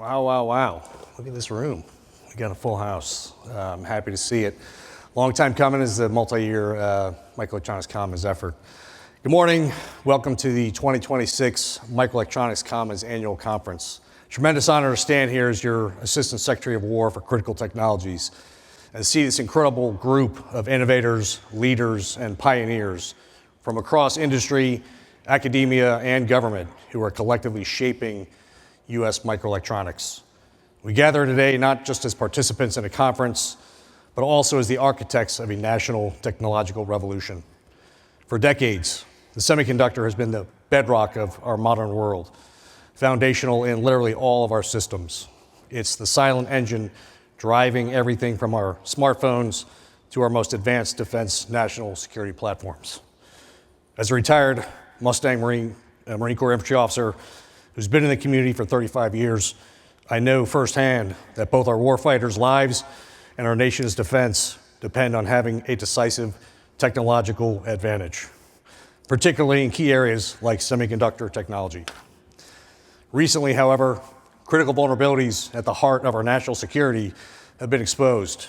Wow, wow, wow. Look at this room. We got a full house. I'm happy to see it. Long time coming is the multi-year Microelectronics Commons effort. Good morning. Welcome to the 2026 Microelectronics Commons Annual Conference. Tremendous honor to stand here as your Assistant Secretary of War for Critical Technologies and see this incredible group of innovators, leaders, and pioneers from across industry, academia, and government who are collectively shaping U.S. microelectronics. We gather today not just as participants in a conference, but also as the architects of a national technological revolution. For decades, the semiconductor has been the bedrock of our modern world, foundational in literally all of our systems. It's the silent engine driving everything from our smartphones to our most advanced defense national security platforms. As a retired Mustang Marine Corps infantry officer who's been in the community for 35 years, I know firsthand that both our warfighters' lives and our nation's defense depend on having a decisive technological advantage, particularly in key areas like semiconductor technology. Recently, however, critical vulnerabilities at the heart of our national security have been exposed,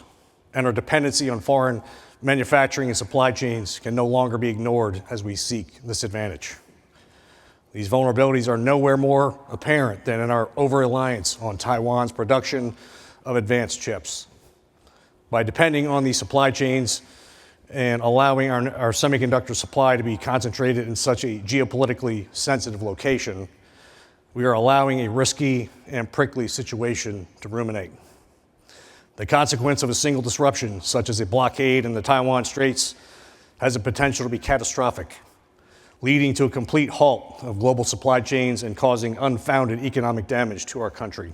and our dependency on foreign manufacturing and supply chains can no longer be ignored as we seek this advantage. These vulnerabilities are nowhere more apparent than in our over-reliance on Taiwan's production of advanced chips. By depending on these supply chains and allowing our semiconductor supply to be concentrated in such a geopolitically sensitive location, we are allowing a risky and prickly situation to ruminate. The consequence of a single disruption, such as a blockade in the Taiwan Straits, has the potential to be catastrophic, leading to a complete halt of global supply chains and causing unfounded economic damage to our country.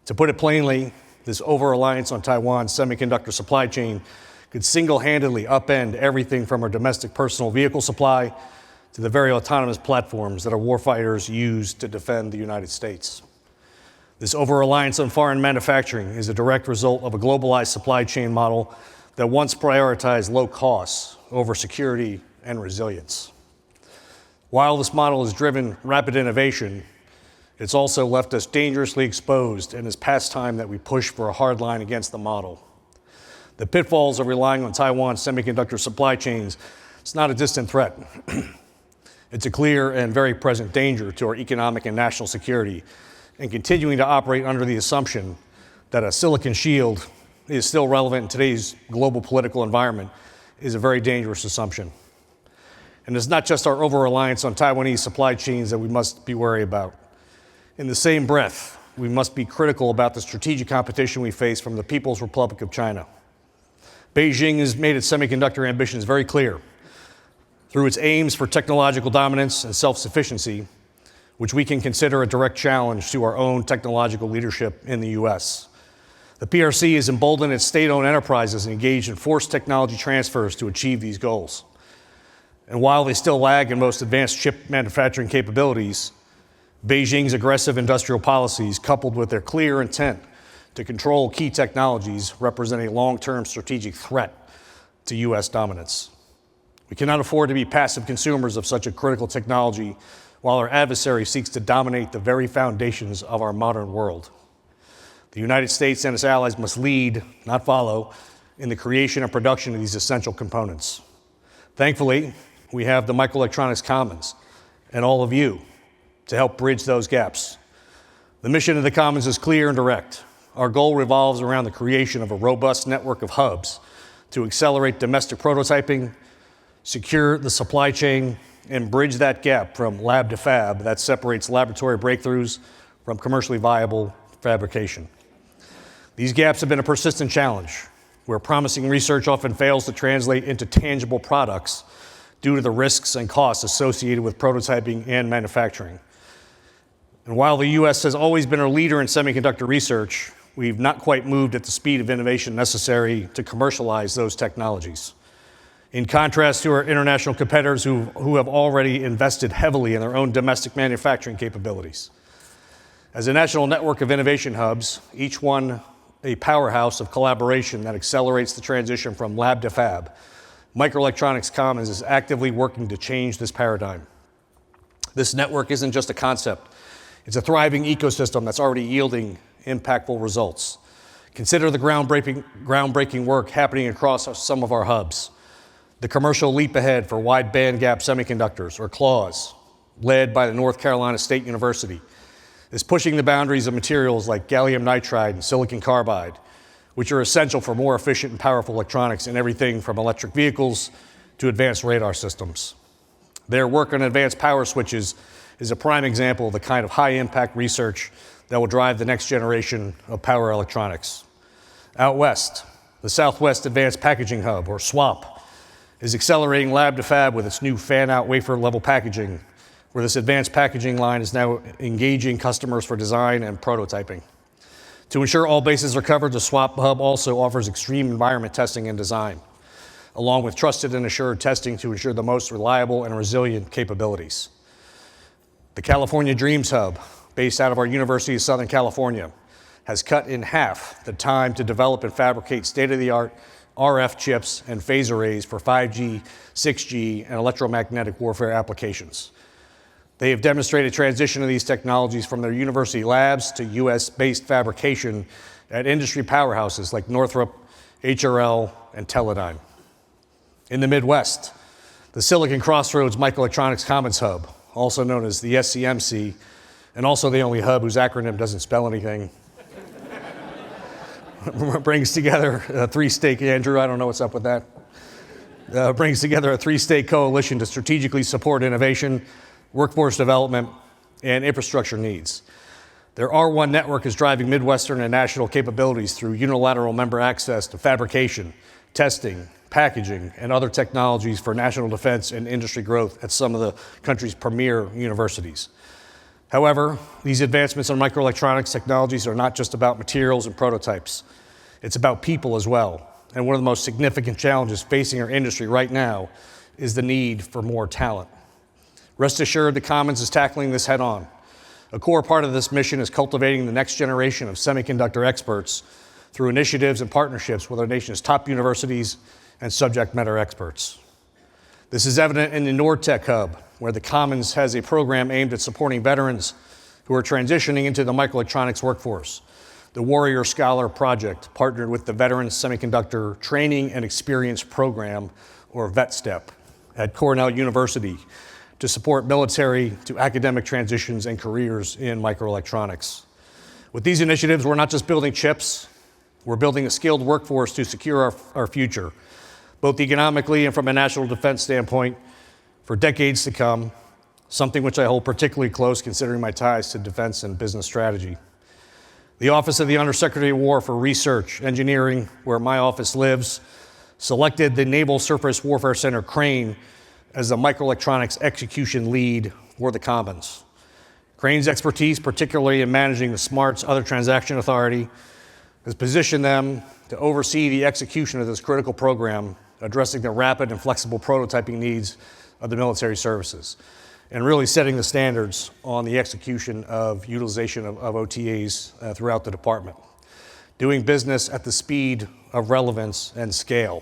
To put it plainly, this over-reliance on Taiwan's semiconductor supply chain could single-handedly upend everything from our domestic personal vehicle supply to the very autonomous platforms that our warfighters use to defend the United States. This over-reliance on foreign manufacturing is a direct result of a globalized supply chain model that once prioritized low costs over security and resilience. While this model has driven rapid innovation, it's also left us dangerously exposed, and it's past time that we push for a hard line against the model. The pitfalls of relying on Taiwan's semiconductor supply chains, it's not a distant threat. It's a clear and very present danger to our economic and national security, and continuing to operate under the assumption that a silicon shield is still relevant in today's global political environment is a very dangerous assumption. And it's not just our over-reliance on Taiwanese supply chains that we must be worried about. In the same breath, we must be critical about the strategic competition we face from the People's Republic of China. Beijing has made its semiconductor ambitions very clear through its aims for technological dominance and self-sufficiency, which we can consider a direct challenge to our own technological leadership in the U.S. The PRC has emboldened its state-owned enterprises and engaged in forced technology transfers to achieve these goals. And while they still lag in most advanced chip manufacturing capabilities, Beijing's aggressive industrial policies, coupled with their clear intent to control key technologies, represent a long-term strategic threat to U.S. dominance. We cannot afford to be passive consumers of such a critical technology while our adversary seeks to dominate the very foundations of our modern world. The United States and its allies must lead, not follow, in the creation and production of these essential components. Thankfully, we have the Microelectronics Commons and all of you to help bridge those gaps. The mission of the Commons is clear and direct. Our goal revolves around the creation of a robust network of hubs to accelerate domestic prototyping, secure the supply chain, and bridge that gap from lab to fab that separates laboratory breakthroughs from commercially viable fabrication. These gaps have been a persistent challenge, where promising research often fails to translate into tangible products due to the risks and costs associated with prototyping and manufacturing. And while the U.S. has always been a leader in semiconductor research, we've not quite moved at the speed of innovation necessary to commercialize those technologies. In contrast to our international competitors who have already invested heavily in their own domestic manufacturing capabilities. As a national network of innovation hubs, each one a powerhouse of collaboration that accelerates the transition from lab to fab, Microelectronics Commons is actively working to change this paradigm. This network isn't just a concept. It's a thriving ecosystem that's already yielding impactful results. Consider the groundbreaking work happening across some of our hubs. The commercial leap ahead for wide bandgap semiconductors, or CLAWS, led by the North Carolina State University, is pushing the boundaries of materials like gallium nitride and silicon carbide, which are essential for more efficient and powerful electronics in everything from electric vehicles to advanced radar systems. Their work on advanced power switches is a prime example of the kind of high-impact research that will drive the next generation of power electronics. Out west, the Southwest Advanced Packaging Hub, or SWAP, is accelerating lab to fab with its new fan-out wafer-level packaging, where this advanced packaging line is now engaging customers for design and prototyping. To ensure all bases are covered, the SWAP Hub also offers extreme environment testing and design, along with trusted and assured testing to ensure the most reliable and resilient capabilities. The California Dreams Hub, based out of our University of Southern California, has cut in half the time to develop and fabricate state-of-the-art RF chips and phase arrays for 5G, 6G, and electromagnetic warfare applications. They have demonstrated transition of these technologies from their university labs to US-based fabrication at industry powerhouses like Northrop, HRL, and Teledyne. In the Midwest, the Silicon Crossroads Microelectronics Commons Hub, also known as the SCMC, and also the only hub whose acronym doesn't spell anything, brings together a three-state, Andrew, I don't know what's up with that, brings together a three-state coalition to strategically support innovation, workforce development, and infrastructure needs. Their R1 network is driving Midwestern and national capabilities through unilateral member access to fabrication, testing, packaging, and other technologies for national defense and industry growth at some of the country's premier universities. However, these advancements in microelectronics technologies are not just about materials and prototypes. It's about people as well. And one of the most significant challenges facing our industry right now is the need for more talent. Rest assured, the Commons is tackling this head on. A core part of this mission is cultivating the next generation of semiconductor experts through initiatives and partnerships with our nation's top universities and subject matter experts. This is evident in the NordTech Hub, where the Commons has a program aimed at supporting veterans who are transitioning into the microelectronics workforce. The Warrior Scholar Project partnered with the Veterans Semiconductor Training and Experience Program, or VETSTEP, at Cornell University to support military to academic transitions and careers in microelectronics. With these initiatives, we're not just building chips, we're building a skilled workforce to secure our future, both economically and from a national defense standpoint, for decades to come, something which I hold particularly close considering my ties to defense and business strategy. The Office of the Undersecretary of War for Research, Engineering, where my office lives, selected the Naval Surface Warfare Center, Crane, as the microelectronics execution lead for the Commons. Crane's expertise, particularly in managing the SMARTS Other Transaction Authority, has positioned them to oversee the execution of this critical program, addressing the rapid and flexible prototyping needs of the military services, and really setting the standards on the execution of utilization of OTAs throughout the department, doing business at the speed of relevance and scale.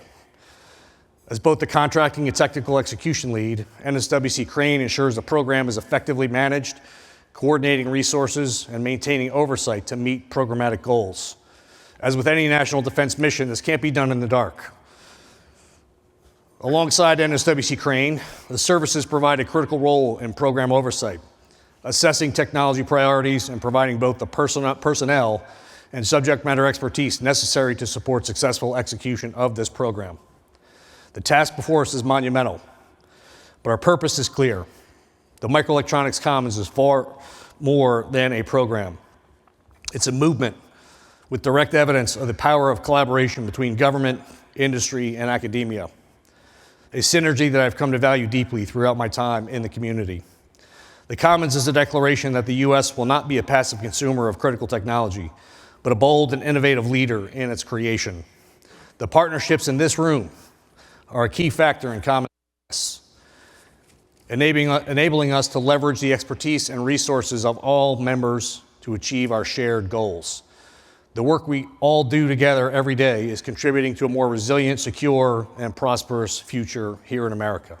As both the contracting and technical execution lead, NSWC Crane ensures the program is effectively managed, coordinating resources and maintaining oversight to meet programmatic goals. As with any national defense mission, this can't be done in the dark. Alongside NSWC Crane, the services provide a critical role in program oversight, assessing technology priorities and providing both the personnel and subject matter expertise necessary to support successful execution of this program. The task before us is monumental, but our purpose is clear. The Microelectronics Commons is far more than a program. It's a movement with direct evidence of the power of collaboration between government, industry, and academia, a synergy that I've come to value deeply throughout my time in the community. The Commons is a declaration that the U.S. will not be a passive consumer of critical technology, but a bold and innovative leader in its creation. The partnerships in this room are a key factor in Commons success, enabling us to leverage the expertise and resources of all members to achieve our shared goals. The work we all do together every day is contributing to a more resilient, secure, and prosperous future here in America.